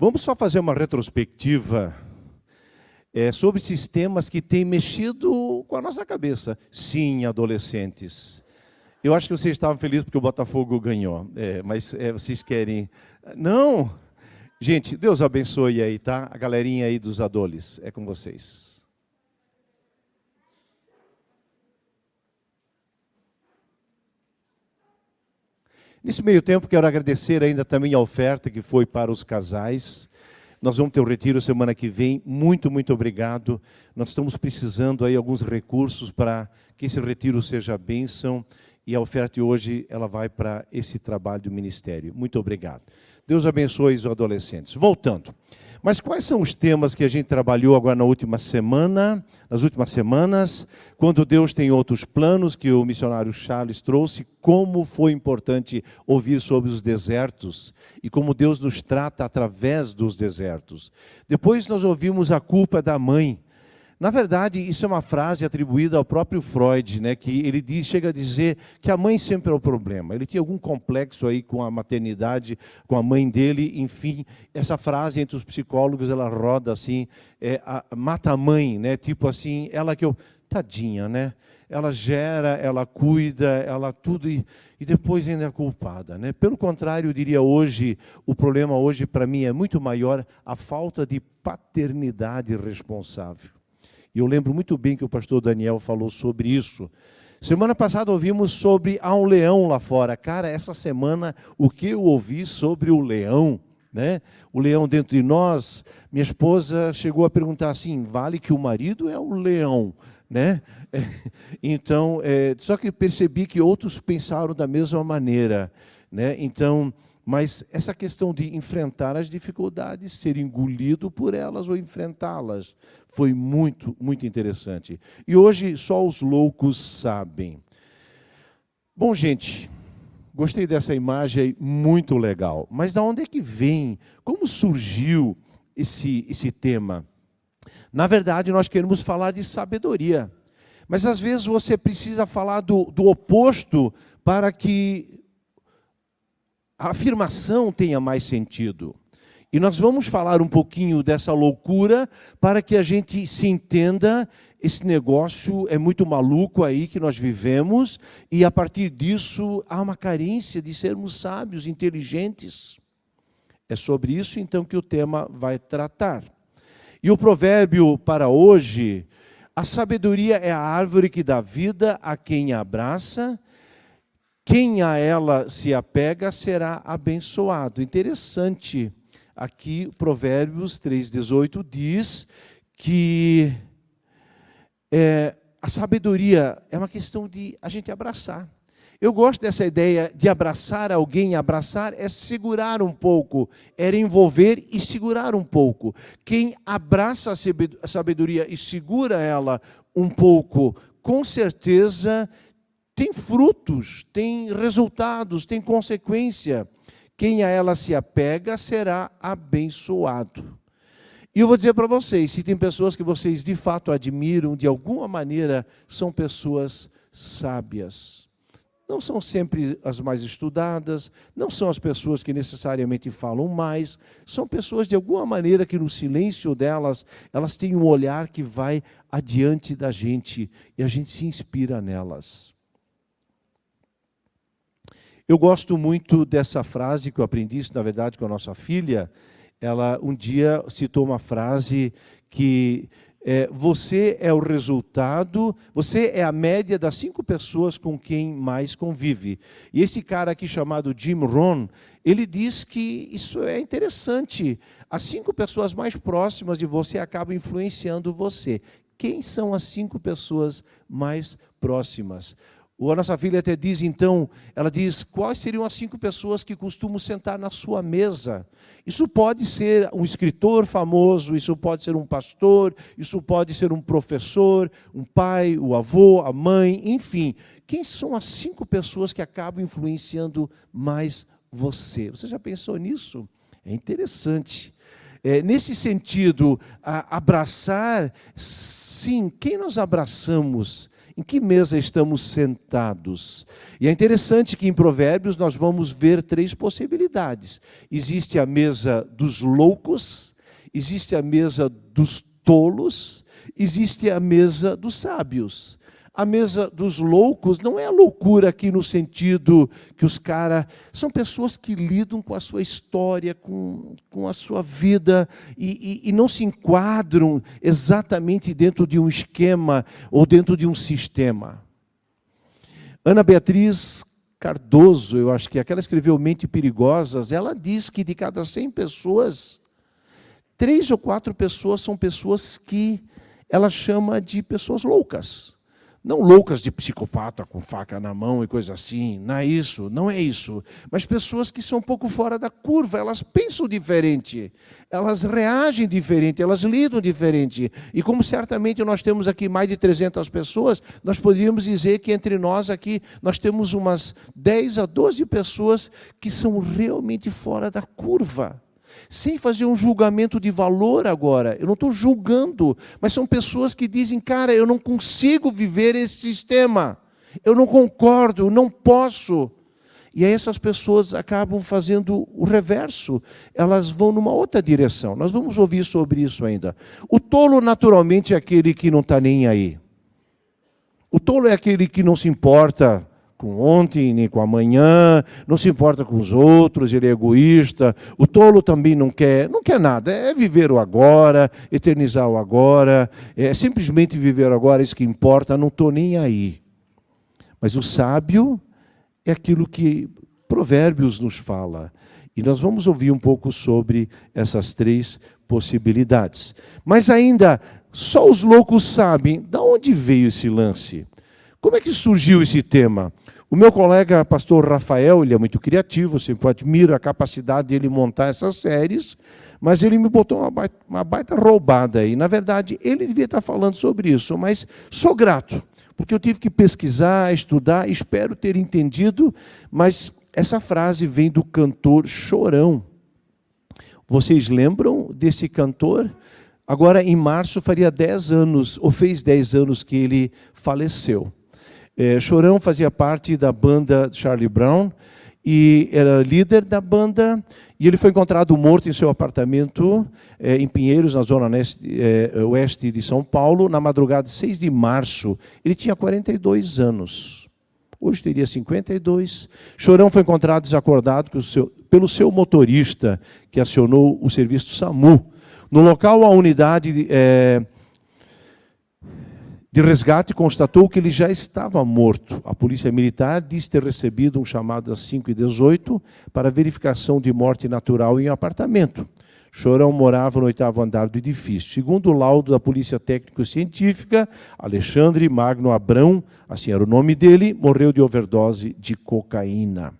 Vamos só fazer uma retrospectiva sobre sistemas que têm mexido com a nossa cabeça. Sim, adolescentes. Eu acho que vocês estavam felizes porque o Botafogo ganhou, mas vocês querem... Não! Gente, Deus abençoe aí, tá? A galerinha aí dos adoles, é com vocês. Nesse meio tempo, quero agradecer ainda também a oferta que foi para os casais. Nós vamos ter o retiro semana que vem. Muito, muito obrigado. Nós estamos precisando aí alguns recursos para que esse retiro seja bênção. E a oferta de hoje, ela vai para esse trabalho do ministério. Muito obrigado. Deus abençoe os adolescentes. Voltando. Mas quais são os temas que a gente trabalhou agora nas últimas semanas, quando Deus tem outros planos, que o missionário Charles trouxe, como foi importante ouvir sobre os desertos e como Deus nos trata através dos desertos. Depois nós ouvimos a culpa da mãe. Na verdade, isso é uma frase atribuída ao próprio Freud, né, que ele chega a dizer que a mãe sempre é o problema. Ele tinha algum complexo aí com a maternidade, com a mãe dele, enfim. Essa frase entre os psicólogos, ela roda assim, mata a mãe, né, tipo assim, ela que eu... Tadinha, né? Ela gera, ela cuida, ela tudo, e depois ainda é culpada, né? Pelo contrário, eu diria hoje, o problema hoje para mim é muito maior, a falta de paternidade responsável. E eu lembro muito bem que o pastor Daniel falou sobre isso. Semana passada ouvimos sobre há um leão lá fora. Cara, essa semana o que eu ouvi sobre o leão, né? O leão dentro de nós, minha esposa chegou a perguntar assim, vale que o marido é um leão, né? Então, só que percebi que outros pensaram da mesma maneira, né? Então... Mas essa questão de enfrentar as dificuldades, ser engolido por elas ou enfrentá-las, foi muito, muito interessante. E hoje só os loucos sabem. Bom, gente, gostei dessa imagem, muito legal. Mas de onde é que vem? Como surgiu esse tema? Na verdade, nós queremos falar de sabedoria. Mas às vezes você precisa falar do oposto para que a afirmação tenha mais sentido. E nós vamos falar um pouquinho dessa loucura para que a gente se entenda, esse negócio é muito maluco aí que nós vivemos, e a partir disso há uma carência de sermos sábios, inteligentes. É sobre isso então que o tema vai tratar. E o provérbio para hoje, a sabedoria é a árvore que dá vida a quem a abraça, quem a ela se apega será abençoado. Interessante, aqui Provérbios 3,18 diz que a sabedoria é uma questão de a gente abraçar. Eu gosto dessa ideia de abraçar alguém. Abraçar é segurar um pouco, é envolver e segurar um pouco. Quem abraça a sabedoria e segura ela um pouco, com certeza tem frutos, tem resultados, tem consequência. Quem a ela se apega será abençoado. E eu vou dizer para vocês, se tem pessoas que vocês de fato admiram, de alguma maneira, são pessoas sábias. Não são sempre as mais estudadas, não são as pessoas que necessariamente falam mais, são pessoas de alguma maneira que no silêncio delas, elas têm um olhar que vai adiante da gente, e a gente se inspira nelas. Eu gosto muito dessa frase que eu aprendi, isso na verdade com a nossa filha. Ela um dia citou uma frase que você é o resultado, você é a média das 5 pessoas com quem mais convive. E esse cara aqui chamado Jim Rohn, ele diz que isso é interessante. As 5 pessoas mais próximas de você acabam influenciando você. Quem são as 5 pessoas mais próximas? A nossa filha até diz, então, ela diz, quais seriam as 5 pessoas que costumam sentar na sua mesa? Isso pode ser um escritor famoso, isso pode ser um pastor, isso pode ser um professor, um pai, o avô, a mãe, enfim. Quem são as 5 pessoas que acabam influenciando mais você? Você já pensou nisso? É interessante. Nesse sentido, abraçar, sim, quem nós abraçamos? Em que mesa estamos sentados? E é interessante que em Provérbios nós vamos ver 3 possibilidades. Existe a mesa dos loucos, existe a mesa dos tolos, existe a mesa dos sábios. A mesa dos loucos não é a loucura aqui no sentido que os caras são pessoas que lidam com a sua história, com a sua vida e não se enquadram exatamente dentro de um esquema ou dentro de um sistema. Ana Beatriz Cardoso, eu acho que é aquela que escreveu Mente Perigosas, ela diz que de cada 100 pessoas, 3 ou 4 pessoas são pessoas que ela chama de pessoas loucas. Não loucas de psicopata com faca na mão e coisa assim, não é isso. Mas pessoas que são um pouco fora da curva, elas pensam diferente, elas reagem diferente, elas lidam diferente. E como certamente nós temos aqui mais de 300 pessoas, nós poderíamos dizer que entre nós aqui, nós temos umas 10 a 12 pessoas que são realmente fora da curva. Sem fazer um julgamento de valor agora, eu não estou julgando, mas são pessoas que dizem, cara, eu não consigo viver esse sistema, eu não concordo, eu não posso. E aí essas pessoas acabam fazendo o reverso, elas vão numa outra direção. Nós vamos ouvir sobre isso ainda. O tolo, naturalmente, é aquele que não está nem aí. O tolo é aquele que não se importa com ontem, nem com amanhã, não se importa com os outros, ele é egoísta. O tolo também não quer nada, é viver o agora, eternizar o agora, é simplesmente viver o agora, isso que importa, não estou nem aí. Mas o sábio é aquilo que Provérbios nos fala. E nós vamos ouvir um pouco sobre essas 3 possibilidades. Mas ainda, só os loucos sabem de onde veio esse lance. Como é que surgiu esse tema? O meu colega, pastor Rafael, ele é muito criativo, eu sempre admiro a capacidade dele montar essas séries, mas ele me botou uma baita roubada aí. Na verdade, ele devia estar falando sobre isso, mas sou grato, porque eu tive que pesquisar, estudar, espero ter entendido, mas essa frase vem do cantor Chorão. Vocês lembram desse cantor? Agora, em março, faria 10 anos, ou fez 10 anos que ele faleceu. Chorão fazia parte da banda Charlie Brown e era líder da banda, e ele foi encontrado morto em seu apartamento em Pinheiros, na zona oeste de São Paulo, na madrugada de 6 de março. Ele tinha 42 anos. Hoje teria 52. Chorão foi encontrado desacordado pelo seu motorista, que acionou o serviço SAMU. No local, a unidade de resgate constatou que ele já estava morto. A polícia militar diz ter recebido um chamado às 5h18 para verificação de morte natural em um apartamento. Chorão morava no 8º andar do edifício. Segundo o laudo da polícia técnico-científica, Alexandre Magno Abrão, assim era o nome dele, morreu de overdose de cocaína.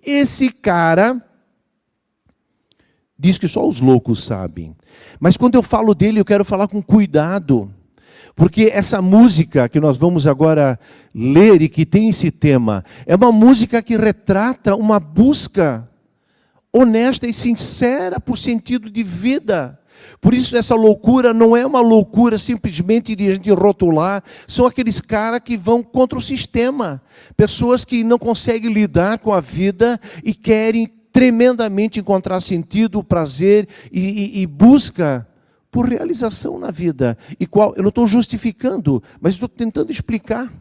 Esse cara diz que só os loucos sabem. Mas quando eu falo dele, eu quero falar com cuidado. Porque essa música que nós vamos agora ler e que tem esse tema, é uma música que retrata uma busca honesta e sincera por sentido de vida. Por isso essa loucura não é uma loucura simplesmente de a gente rotular, são aqueles caras que vão contra o sistema. Pessoas que não conseguem lidar com a vida e querem tremendamente encontrar sentido, prazer e busca por realização na vida. Eu não estou justificando, mas estou tentando explicar.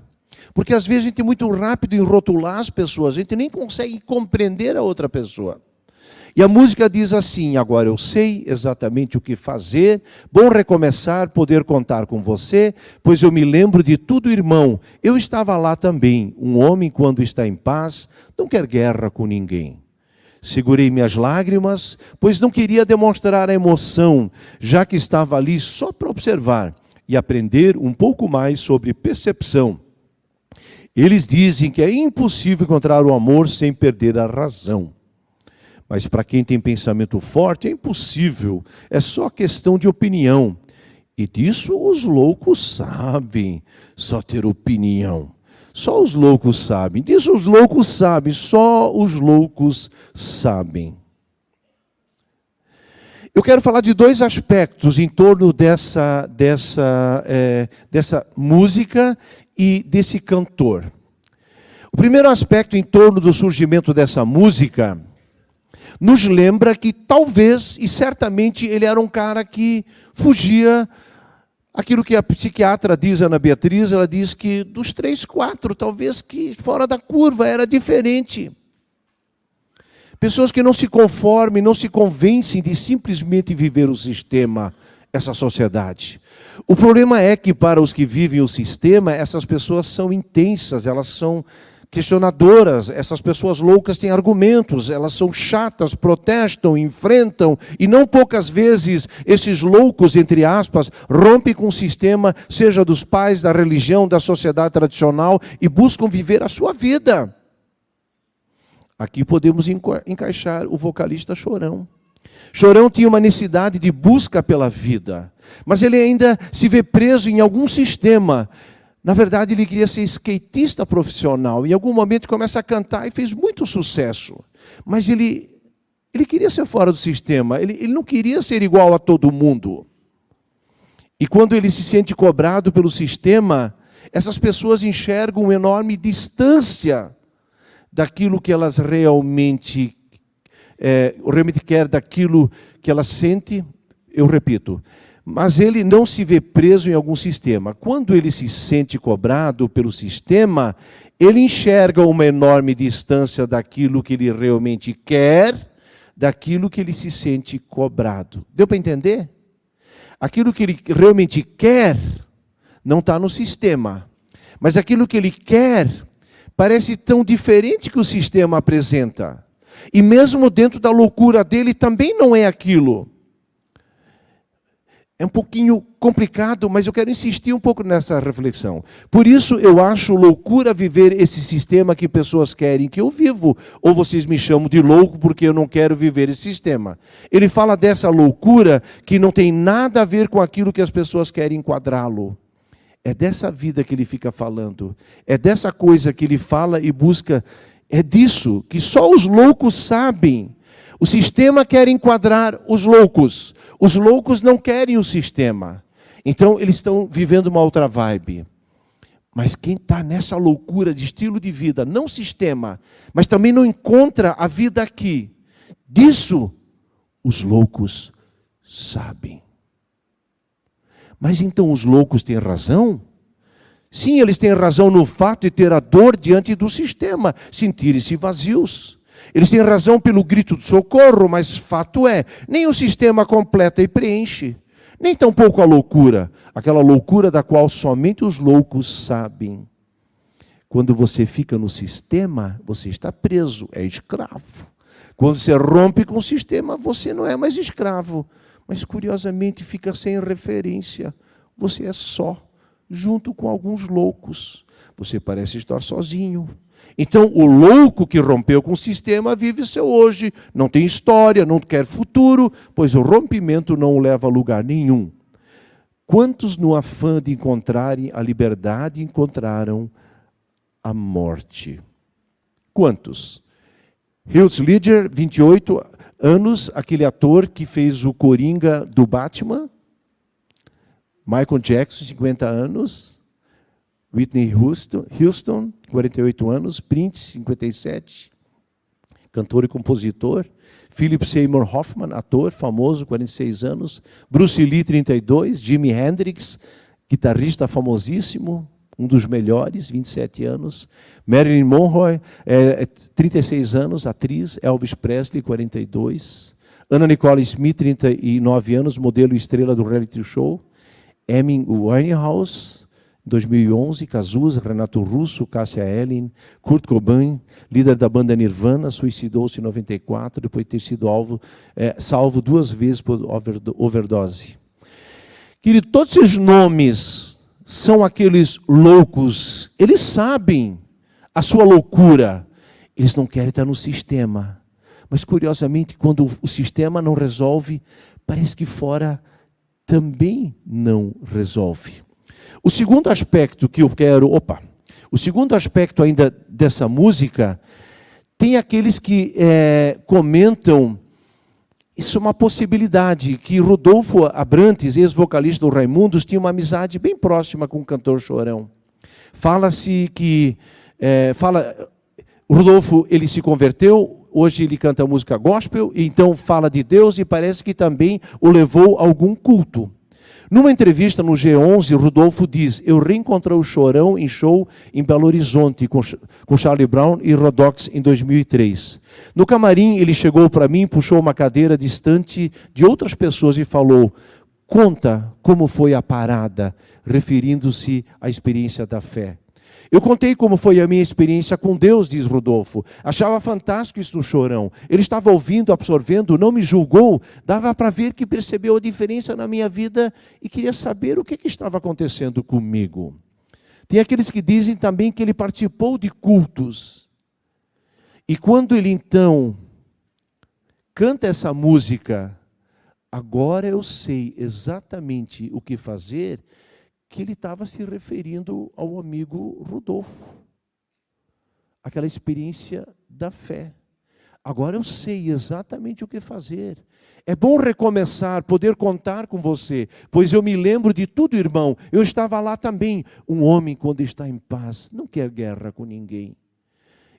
Porque às vezes a gente é muito rápido em rotular as pessoas, a gente nem consegue compreender a outra pessoa. E a música diz assim: agora eu sei exatamente o que fazer, bom recomeçar, poder contar com você, pois eu me lembro de tudo, irmão. Eu estava lá também, um homem quando está em paz, não quer guerra com ninguém. Segurei minhas lágrimas, pois não queria demonstrar a emoção, já que estava ali só para observar e aprender um pouco mais sobre percepção. Eles dizem que é impossível encontrar o amor sem perder a razão. Mas para quem tem pensamento forte é impossível, é só questão de opinião. E disso os loucos sabem, só ter opinião. Só os loucos sabem. Disso os loucos sabem. Só os loucos sabem. Eu quero falar de dois aspectos em torno dessa música e desse cantor. O primeiro aspecto em torno do surgimento dessa música nos lembra que talvez e certamente ele era um cara que fugia aquilo que a psiquiatra diz, Ana Beatriz, ela diz que dos 3, 4, talvez que fora da curva, era diferente. Pessoas que não se conformem, não se convencem de simplesmente viver o sistema, essa sociedade. O problema é que para os que vivem o sistema, essas pessoas são intensas, elas são questionadoras, essas pessoas loucas têm argumentos, elas são chatas, protestam, enfrentam, e não poucas vezes esses loucos, entre aspas, rompem com o sistema, seja dos pais, da religião, da sociedade tradicional, e buscam viver a sua vida. Aqui podemos encaixar o vocalista Chorão. Chorão tinha uma necessidade de busca pela vida, mas ele ainda se vê preso em algum sistema. Na verdade, ele queria ser skatista profissional. Em algum momento começa a cantar e fez muito sucesso. Mas ele queria ser fora do sistema. Ele não queria ser igual a todo mundo. E quando ele se sente cobrado pelo sistema, essas pessoas enxergam uma enorme distância daquilo que elas realmente querem, daquilo que elas sentem. Eu repito. Mas ele não se vê preso em algum sistema. Quando ele se sente cobrado pelo sistema, ele enxerga uma enorme distância daquilo que ele realmente quer, daquilo que ele se sente cobrado. Deu para entender? Aquilo que ele realmente quer não está no sistema. Mas aquilo que ele quer parece tão diferente que o sistema apresenta. E mesmo dentro da loucura dele também não é aquilo. É um pouquinho complicado, mas eu quero insistir um pouco nessa reflexão. Por isso eu acho loucura viver esse sistema que pessoas querem que eu vivo. Ou vocês me chamam de louco porque eu não quero viver esse sistema. Ele fala dessa loucura que não tem nada a ver com aquilo que as pessoas querem enquadrá-lo. É dessa vida que ele fica falando. É dessa coisa que ele fala e busca. É disso que só os loucos sabem. O sistema quer enquadrar os loucos. Os loucos não querem o sistema. Então, eles estão vivendo uma outra vibe. Mas quem está nessa loucura de estilo de vida, não sistema, mas também não encontra a vida aqui, disso os loucos sabem. Mas então os loucos têm razão? Sim, eles têm razão no fato de ter a dor diante do sistema, sentirem-se vazios. Eles têm razão pelo grito de socorro, mas fato é, nem o sistema completa e preenche, nem tampouco a loucura, aquela loucura da qual somente os loucos sabem. Quando você fica no sistema, você está preso, é escravo. Quando você rompe com o sistema, você não é mais escravo, mas curiosamente fica sem referência. Você é só, junto com alguns loucos. Você parece estar sozinho. Então, o louco que rompeu com o sistema vive seu hoje, não tem história, não quer futuro, pois o rompimento não o leva a lugar nenhum. Quantos, no afã de encontrarem a liberdade, encontraram a morte? Quantos? Heath Ledger, 28 anos, aquele ator que fez o Coringa do Batman. Michael Jackson, 50 anos. Whitney Houston, 48 anos. Prince, 57. Cantor e compositor. Philip Seymour Hoffman, ator famoso, 46 anos. Bruce Lee, 32. Jimi Hendrix, guitarrista famosíssimo, um dos melhores, 27 anos. Marilyn Monroe, 36 anos, atriz. Elvis Presley, 42. Anna Nicole Smith, 39 anos, modelo estrela do reality show. Amy Winehouse, 2011, Cazuza, Renato Russo, Cássia Eller, Kurt Cobain, líder da banda Nirvana, suicidou-se em 94, depois de ter sido salvo 2 vezes por overdose. Querido, todos esses nomes são aqueles loucos, eles sabem a sua loucura, eles não querem estar no sistema. Mas, curiosamente, quando o sistema não resolve, parece que fora também não resolve. O segundo aspecto que eu quero... O segundo aspecto ainda dessa música, tem aqueles que comentam Isso é uma possibilidade, que Rodolfo Abrantes, ex-vocalista do Raimundos, tinha uma amizade bem próxima com o cantor Chorão. Fala-se que... o Rodolfo, ele se converteu, hoje ele canta música gospel, então fala de Deus e parece que também o levou a algum culto. Numa entrevista no G11, Rodolfo diz: eu reencontrei o Chorão em show em Belo Horizonte com Charlie Brown e Rodox em 2003. No camarim, ele chegou para mim, puxou uma cadeira distante de outras pessoas e falou: conta como foi a parada, referindo-se à experiência da fé. Eu contei como foi a minha experiência com Deus, diz Rodolfo. Achava fantástico isso no Chorão. Ele estava ouvindo, absorvendo, não me julgou. Dava para ver que percebeu a diferença na minha vida e queria saber o que estava acontecendo comigo. Tem aqueles que dizem também que ele participou de cultos. E quando ele então canta essa música, agora eu sei exatamente o que fazer, que ele estava se referindo ao amigo Rodolfo. Aquela experiência da fé. Agora eu sei exatamente o que fazer. É bom recomeçar, poder contar com você, pois eu me lembro de tudo, irmão. Eu estava lá também. Um homem, quando está em paz, não quer guerra com ninguém.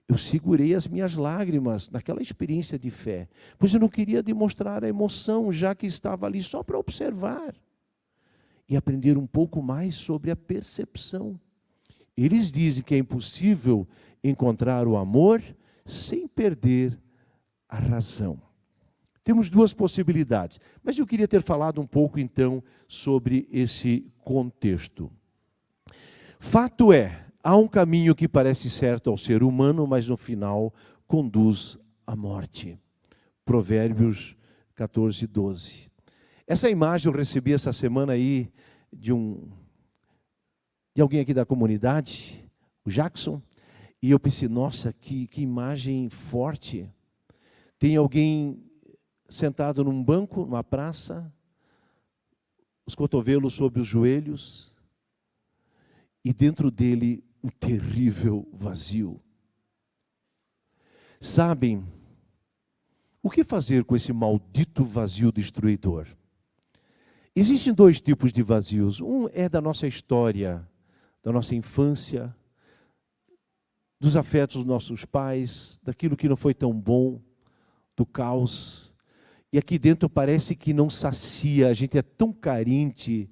Eu segurei as minhas lágrimas naquela experiência de fé, pois eu não queria demonstrar a emoção, já que estava ali só para observar e aprender um pouco mais sobre a percepção. Eles dizem que é impossível encontrar o amor sem perder a razão. Temos duas possibilidades, mas eu queria ter falado um pouco então sobre esse contexto. Fato é, há um caminho que parece certo ao ser humano, mas no final conduz à morte. Provérbios 14, 12. Essa imagem eu recebi essa semana aí de alguém aqui da comunidade, o Jackson, e eu pensei, nossa, que imagem forte. Tem alguém sentado num banco, numa praça, os cotovelos sobre os joelhos, e dentro dele um terrível vazio. Sabem, o que fazer com esse maldito vazio destruidor? Existem dois tipos de vazios. Um é da nossa história, da nossa infância, dos afetos dos nossos pais, daquilo que não foi tão bom, do caos. E aqui dentro parece que não sacia, a gente é tão carente.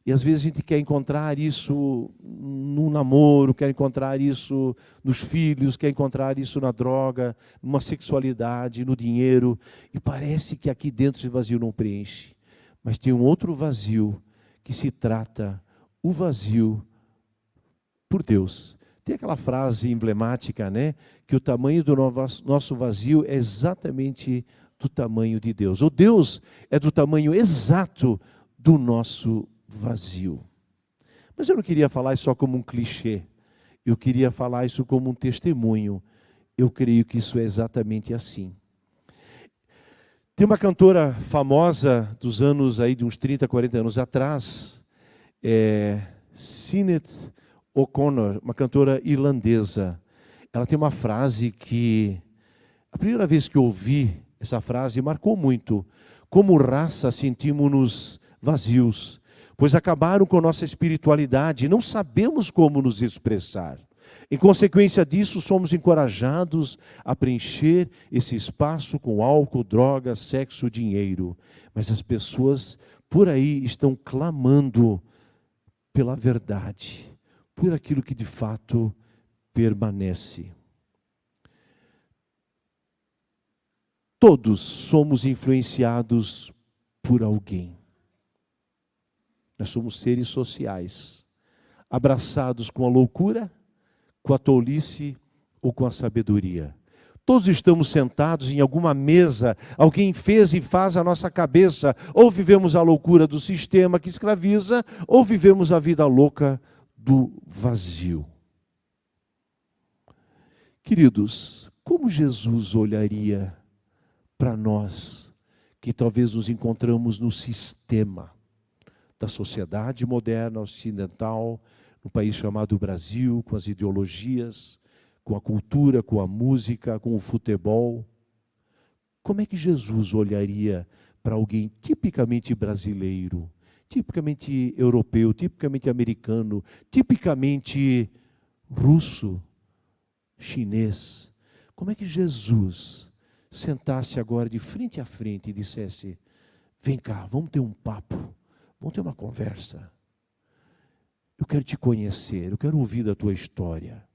E às vezes a gente quer encontrar isso no namoro, quer encontrar isso nos filhos, quer encontrar isso na droga, numa sexualidade, no dinheiro. E parece que aqui dentro esse vazio não preenche. Mas tem um outro vazio que se trata, o vazio por Deus. Tem aquela frase emblemática, né? Que o tamanho do nosso vazio é exatamente do tamanho de Deus. O Deus é do tamanho exato do nosso vazio. Mas eu não queria falar isso só como um clichê. Eu queria falar isso como um testemunho. Eu creio que isso é exatamente assim. Tem uma cantora famosa dos anos aí, de uns 30, 40 anos atrás, Sinead O'Connor, uma cantora irlandesa. Ela tem uma frase que, a primeira vez que eu ouvi essa frase, marcou muito. Como raça sentimos-nos vazios, pois acabaram com nossa espiritualidade e não sabemos como nos expressar. Em consequência disso, somos encorajados a preencher esse espaço com álcool, drogas, sexo, dinheiro. Mas as pessoas por aí estão clamando pela verdade, por aquilo que de fato permanece. Todos somos influenciados por alguém. Nós somos seres sociais, abraçados com a loucura, com a tolice ou com a sabedoria. Todos estamos sentados em alguma mesa, alguém fez e faz a nossa cabeça. Ou vivemos a loucura do sistema que escraviza, ou vivemos a vida louca do vazio. Queridos, como Jesus olharia para nós, que talvez nos encontramos no sistema da sociedade moderna, ocidental, no país chamado Brasil, com as ideologias, com a cultura, com a música, com o futebol. Como é que Jesus olharia para alguém tipicamente brasileiro, tipicamente europeu, tipicamente americano, tipicamente russo, chinês? Como é que Jesus sentasse agora de frente a frente e dissesse: vem cá, vamos ter um papo, vamos ter uma conversa. Eu quero te conhecer, eu quero ouvir da tua história.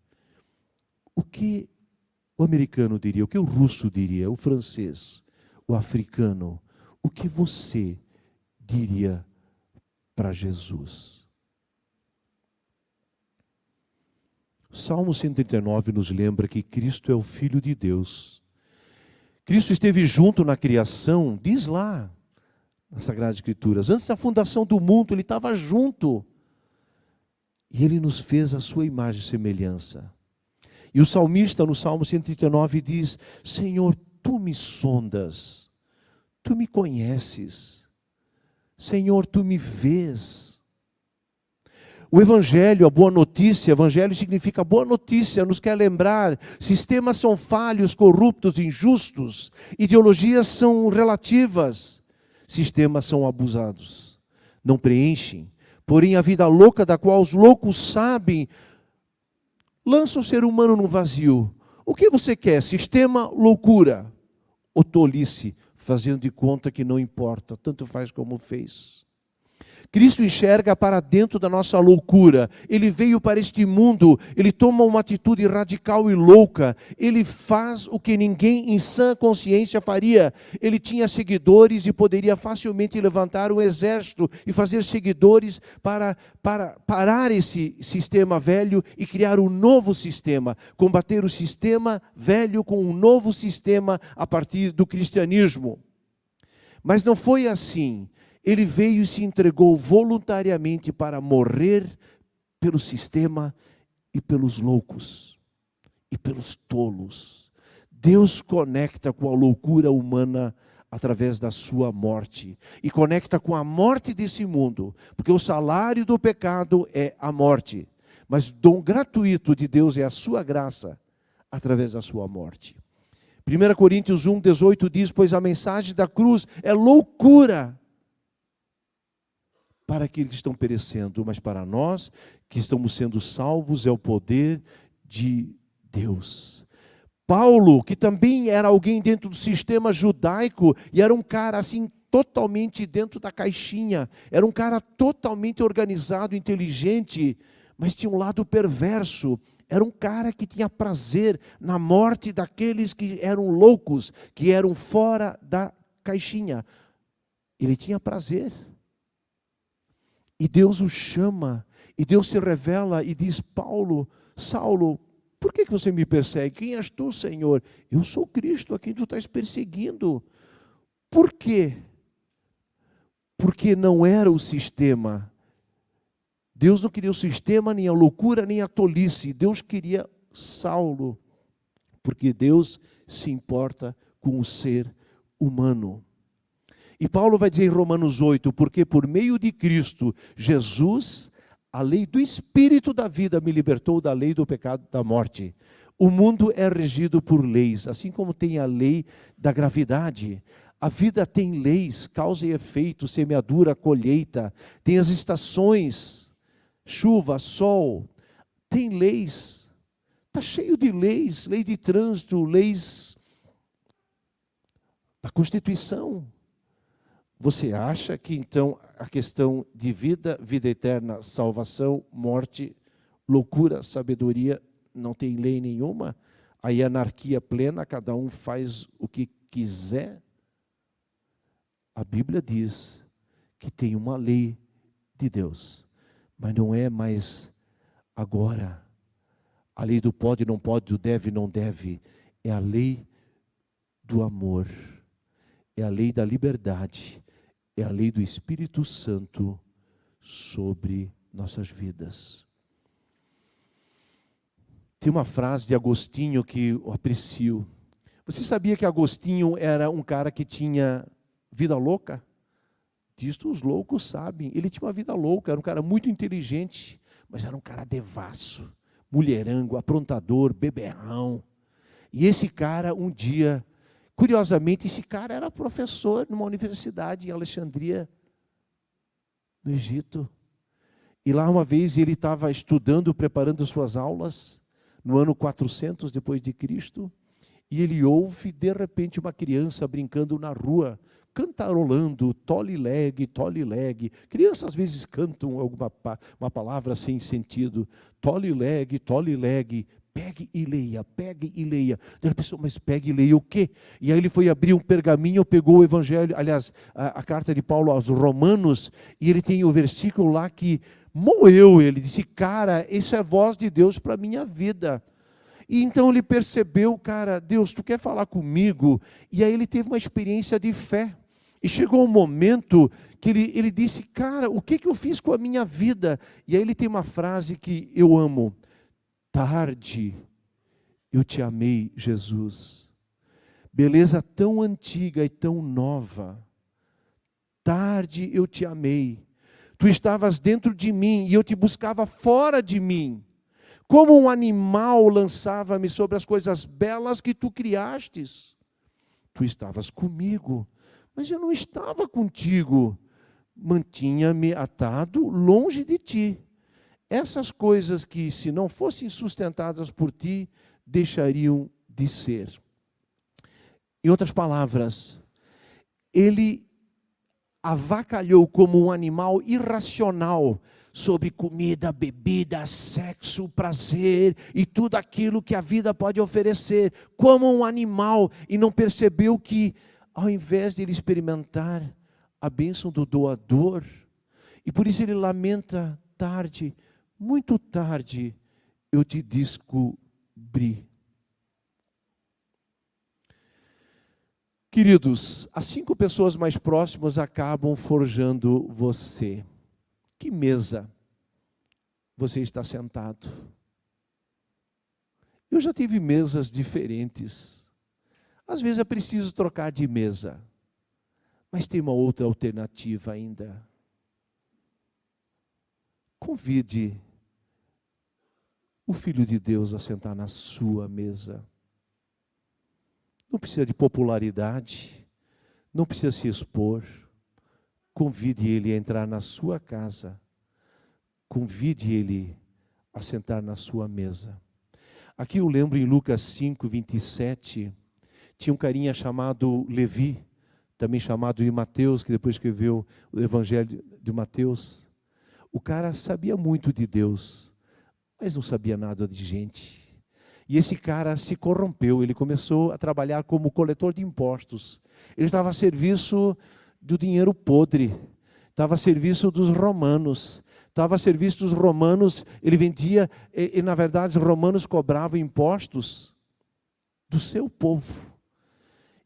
O que o americano diria, o que o russo diria, o francês, o africano, o que você diria para Jesus? O Salmo 139 nos lembra que Cristo é o Filho de Deus. Cristo esteve junto na criação, diz lá nas Sagradas Escrituras, antes da fundação do mundo, Ele estava junto. E Ele nos fez a sua imagem e semelhança. E o salmista no Salmo 139 diz: Senhor, Tu me sondas, Tu me conheces, Senhor, Tu me vês. O Evangelho, a boa notícia, Evangelho significa boa notícia, nos quer lembrar, sistemas são falhos, corruptos, injustos, ideologias são relativas, sistemas são abusados, não preenchem. Porém, a vida louca da qual os loucos sabem, lança o ser humano no vazio. O que você quer? Sistema, loucura ou tolice, fazendo de conta que não importa, tanto faz como fez. Cristo enxerga para dentro da nossa loucura. Ele veio para este mundo, Ele toma uma atitude radical e louca. Ele faz o que ninguém em sã consciência faria. Ele tinha seguidores e poderia facilmente levantar um exército e fazer seguidores para parar esse sistema velho e criar um novo sistema. Combater o sistema velho com um novo sistema a partir do cristianismo. Mas não foi assim. Ele veio e se entregou voluntariamente para morrer pelo sistema e pelos loucos e pelos tolos. Deus conecta com a loucura humana através da sua morte e conecta com a morte desse mundo, porque o salário do pecado é a morte, mas o dom gratuito de Deus é a sua graça através da sua morte. 1 Coríntios 1:18 diz: pois a mensagem da cruz é loucura para aqueles que estão perecendo, mas para nós que estamos sendo salvos é o poder de Deus. Paulo, que também era alguém dentro do sistema judaico, e era um cara assim totalmente dentro da caixinha, era um cara totalmente organizado, inteligente, mas tinha um lado perverso. Era um cara que tinha prazer na morte daqueles que eram loucos, que eram fora da caixinha. Ele tinha prazer. E Deus o chama, e Deus se revela e diz: Paulo, Saulo, por que você me persegue? Quem és tu, Senhor? Eu sou Cristo a quem tu estás perseguindo. Por quê? Porque não era o sistema. Deus não queria o sistema, nem a loucura, nem a tolice. Deus queria Saulo, porque Deus se importa com o ser humano. E Paulo vai dizer em Romanos 8, porque por meio de Cristo, Jesus, a lei do Espírito da vida me libertou da lei do pecado e da morte. O mundo é regido por leis, assim como tem a lei da gravidade. A vida tem leis, causa e efeito, semeadura, colheita, tem as estações, chuva, sol, tem leis. Está cheio de leis, leis de trânsito, leis da Constituição. Você acha que então a questão de vida, vida eterna, salvação, morte, loucura, sabedoria, não tem lei nenhuma? Aí anarquia plena, cada um faz o que quiser? A Bíblia diz que tem uma lei de Deus, mas não é mais agora. A lei do pode, não pode, do deve, não deve. É a lei do amor, é a lei da liberdade. É a lei do Espírito Santo sobre nossas vidas. Tem uma frase de Agostinho que eu aprecio. Você sabia que Agostinho era um cara que tinha vida louca? Disto os loucos sabem. Ele tinha uma vida louca, era um cara muito inteligente, mas era um cara devasso, mulherengo, aprontador, beberrão. E esse cara um dia Curiosamente, esse cara era professor numa universidade em Alexandria, no Egito. E lá uma vez ele estava estudando, preparando suas aulas, no ano 400 depois de Cristo, e ele ouve, de repente, uma criança brincando na rua, cantarolando, tole-legue, tole-legue. Crianças às vezes cantam uma palavra sem sentido. Tole-legue, tole-legue. Pegue e leia, pegue e leia. Ele pensou, mas pegue e leia o quê? E aí ele foi abrir um pergaminho, pegou o evangelho, aliás, a carta de Paulo aos Romanos, e ele tem o versículo lá que moeu ele. Disse, cara, isso é voz de Deus para a minha vida. E então ele percebeu, cara, Deus, tu quer falar comigo? E aí ele teve uma experiência de fé. E chegou um momento que ele disse, cara, o que eu fiz com a minha vida? E aí ele tem uma frase que eu amo. Tarde eu te amei, Jesus. Beleza tão antiga e tão nova. Tarde eu te amei. Tu estavas dentro de mim e eu te buscava fora de mim. Como um animal lançava-me sobre as coisas belas que tu criastes. Tu estavas comigo, mas eu não estava contigo. Mantinha-me atado longe de ti. Essas coisas que, se não fossem sustentadas por ti, deixariam de ser. Em outras palavras, ele avacalhou como um animal irracional sobre comida, bebida, sexo, prazer e tudo aquilo que a vida pode oferecer, como um animal, e não percebeu que, ao invés de ele experimentar a bênção do doador, e por isso ele lamenta tarde, muito tarde, eu te descobri. Queridos, as 5 pessoas mais próximas acabam forjando você. Que mesa você está sentado? Eu já tive mesas diferentes. Às vezes é preciso trocar de mesa, mas tem uma outra alternativa ainda. Convide o Filho de Deus a sentar na sua mesa. Não precisa de popularidade, não precisa se expor. Convide ele a entrar na sua casa. Convide ele a sentar na sua mesa. Aqui eu lembro em Lucas 5, 27, tinha um carinha chamado Levi, também chamado de Mateus, que depois escreveu o Evangelho de Mateus. O cara sabia muito de Deus, mas não sabia nada de gente. E esse cara se corrompeu, ele começou a trabalhar como coletor de impostos. Ele estava a serviço do dinheiro podre, estava a serviço dos romanos. Estava a serviço dos romanos, ele vendia, e na verdade os romanos cobravam impostos do seu povo.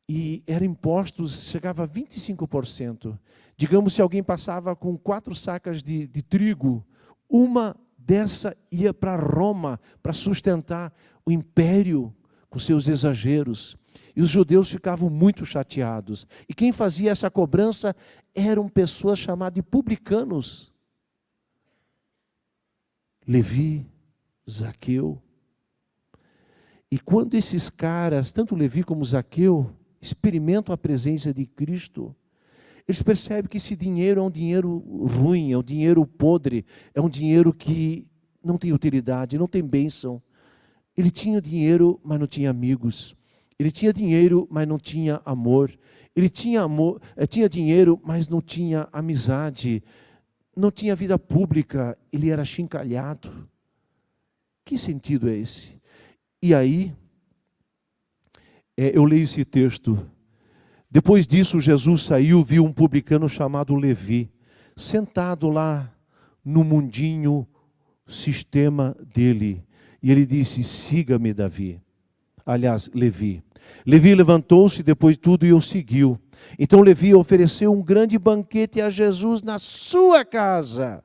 E eram impostos, chegava a 25%. Digamos, se alguém passava com 4 sacas de trigo, uma dessa ia para Roma para sustentar o império com seus exageros. E os judeus ficavam muito chateados. E quem fazia essa cobrança eram pessoas chamadas de publicanos. Levi, Zaqueu. E quando esses caras, tanto Levi como Zaqueu, experimentam a presença de Cristo, eles percebem que esse dinheiro é um dinheiro ruim, é um dinheiro podre, é um dinheiro que não tem utilidade, não tem bênção. Ele tinha dinheiro, mas não tinha amigos. Ele tinha dinheiro, mas não tinha amor. Ele tinha dinheiro, mas não tinha amizade. Não tinha vida pública, ele era achincalhado. Que sentido é esse? E aí, eu leio esse texto. Depois disso, Jesus saiu, viu um publicano chamado Levi, sentado lá no mundinho sistema dele. E ele disse, siga-me, Levi. Levi levantou-se depois de tudo e o seguiu. Então Levi ofereceu um grande banquete a Jesus na sua casa.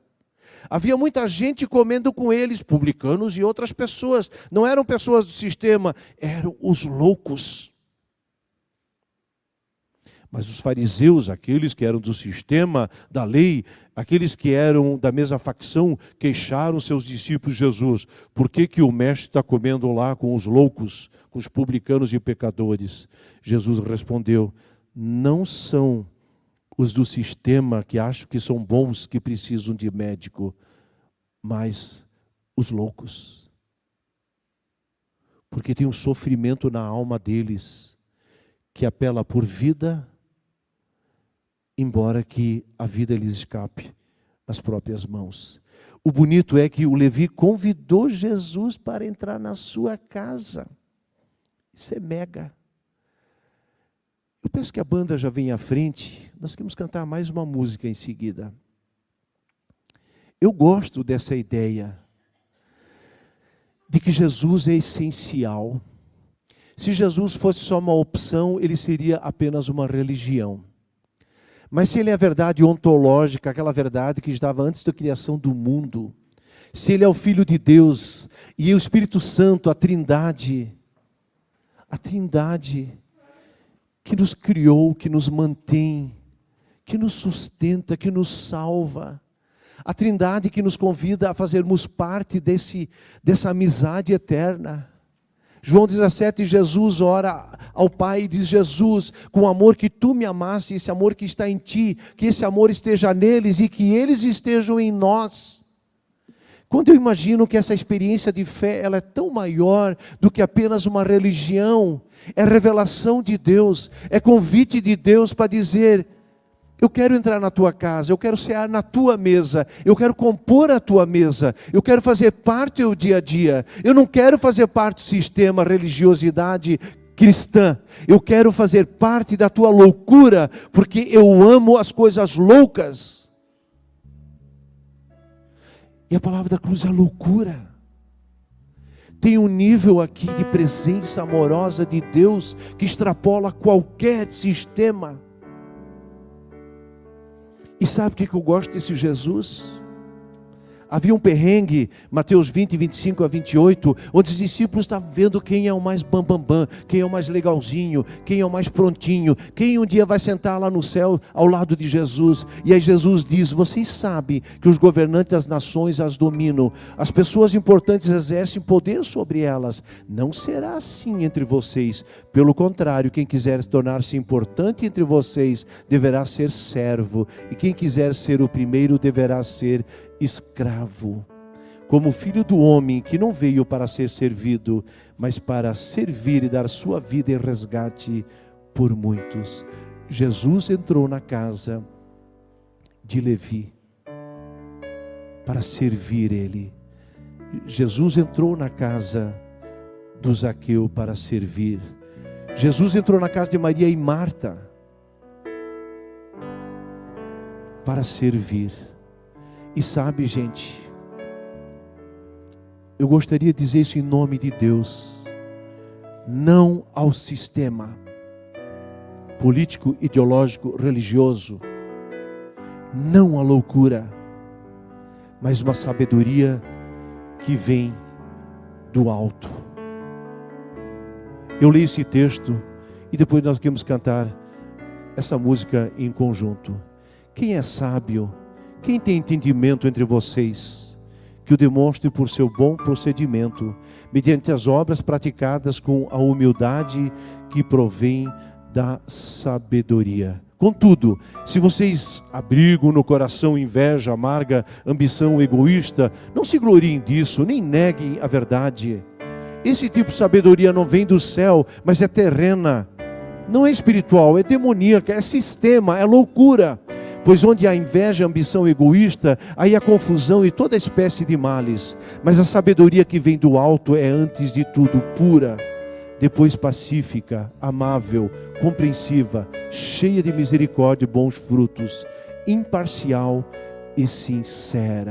Havia muita gente comendo com eles, publicanos e outras pessoas. Não eram pessoas do sistema, eram os loucos. Mas os fariseus, aqueles que eram do sistema da lei, aqueles que eram da mesma facção, queixaram seus discípulos: Jesus, por que que o mestre está comendo lá com os loucos, com os publicanos e pecadores? Jesus respondeu: não são os do sistema que acham que são bons, que precisam de médico, mas os loucos. Porque tem um sofrimento na alma deles, que apela por vida, embora que a vida lhes escape nas próprias mãos. O bonito é que o Levi convidou Jesus para entrar na sua casa. Isso é mega. Eu peço que a banda já venha à frente. Nós queremos cantar mais uma música em seguida. Eu gosto dessa ideia de que Jesus é essencial. Se Jesus fosse só uma opção, ele seria apenas uma religião. Mas se ele é a verdade ontológica, aquela verdade que estava antes da criação do mundo, se ele é o Filho de Deus e o Espírito Santo, a Trindade que nos criou, que nos mantém, que nos sustenta, que nos salva, a Trindade que nos convida a fazermos parte dessa amizade eterna. João 17, Jesus ora ao Pai e diz: Jesus, com o amor que tu me amaste, esse amor que está em ti, que esse amor esteja neles e que eles estejam em nós. Quando eu imagino que essa experiência de fé, ela é tão maior do que apenas uma religião, é revelação de Deus, é convite de Deus para dizer: eu quero entrar na tua casa, eu quero cear na tua mesa, eu quero compor a tua mesa, eu quero fazer parte do dia a dia. Eu não quero fazer parte do sistema religiosidade cristã, eu quero fazer parte da tua loucura, porque eu amo as coisas loucas. E a palavra da cruz é loucura. Tem um nível aqui de presença amorosa de Deus que extrapola qualquer sistema. E sabe o que eu gosto desse Jesus? Havia um perrengue, Mateus 20, 25 a 28, onde os discípulos estavam vendo quem é o mais bambambam, quem é o mais legalzinho, quem é o mais prontinho, quem um dia vai sentar lá no céu ao lado de Jesus. E aí Jesus diz: vocês sabem que os governantes das nações as dominam, as pessoas importantes exercem poder sobre elas. Não será assim entre vocês. Pelo contrário, quem quiser tornar-se importante entre vocês deverá ser servo, e quem quiser ser o primeiro deverá ser escravo, como o Filho do Homem, que não veio para ser servido, mas para servir e dar sua vida em resgate por muitos. Jesus entrou na casa de Levi para servir ele. Jesus entrou na casa do Zaqueu para servir. Jesus entrou na casa de Maria e Marta para servir. E sabe, gente, eu gostaria de dizer isso em nome de Deus: não ao sistema político, ideológico, religioso, não à loucura, mas uma sabedoria que vem do alto. Eu leio esse texto e depois nós queremos cantar essa música em conjunto. Quem é sábio? Quem tem entendimento entre vocês, que o demonstre por seu bom procedimento, mediante as obras praticadas com a humildade que provém da sabedoria. Contudo, se vocês abrigam no coração inveja amarga, ambição egoísta, não se gloriem disso, nem neguem a verdade. Esse tipo de sabedoria não vem do céu, mas é terrena. Não é espiritual, é demoníaca, é sistema, é loucura. Pois onde há inveja, ambição egoísta, aí há confusão e toda espécie de males. Mas a sabedoria que vem do alto é antes de tudo pura, depois pacífica, amável, compreensiva, cheia de misericórdia e bons frutos, imparcial e sincera.